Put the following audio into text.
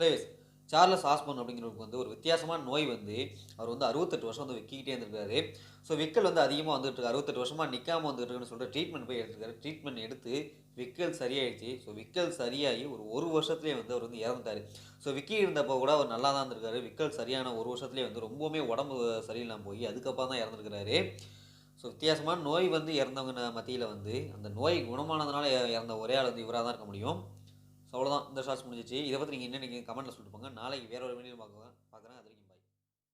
Place Charles Osborne அப்படிங்கிறவருக்கு வந்து ஒரு வித்தியாசமான நோய் வந்து அவர் வந்து 68 வருஷம் வந்து விக்கிக்கிட்டே இருந்திருக்காரு. ஸோ விக்கல் வந்து அதிகமாக வந்துட்டு இருக்கு. 68 வருஷமா நிற்காம வந்துட்டு இருக்குன்னு சொல்லிட்டு ட்ரீட்மெண்ட் போய் எடுத்துருக்காரு. ட்ரீட்மெண்ட் எடுத்து விக்கல் சரியாயிடுச்சு. ஸோ விக்கல் சரியாகி ஒரு வருஷத்துலேயே வந்து அவர் வந்து இறந்துட்டாரு. ஸோ விக்கி இருந்தப்போ கூட அவர் நல்லா தான் இருந்திருக்காரு. விக்கல் சரியான ஒரு வருஷத்துலேயே வந்து ரொம்பவுமே உடம்பு சரியில்லாமல் போய் அதுக்கப்புறம் தான் இறந்துருக்கிறாரு. ஸோ வித்தியாசமான நோய் வந்து இறந்தவங்க மத்தியில் வந்து அந்த நோய் குணமானதுனால இறந்த ஒரே ஆள் வந்து இவராக தான் இருக்க முடியும். ஸோ அவ்வளோதான், இந்த ஷார்ட்ஸ் முடிஞ்சிச்சு. இதை பற்றி நீங்கள் என்ன நீங்கள் கமெண்ட்டில் சொல்லிட்டு போங்க. நாளைக்கு வேற ஒரு வீடியோ பார்க்குறேன். அது வரைக்கும்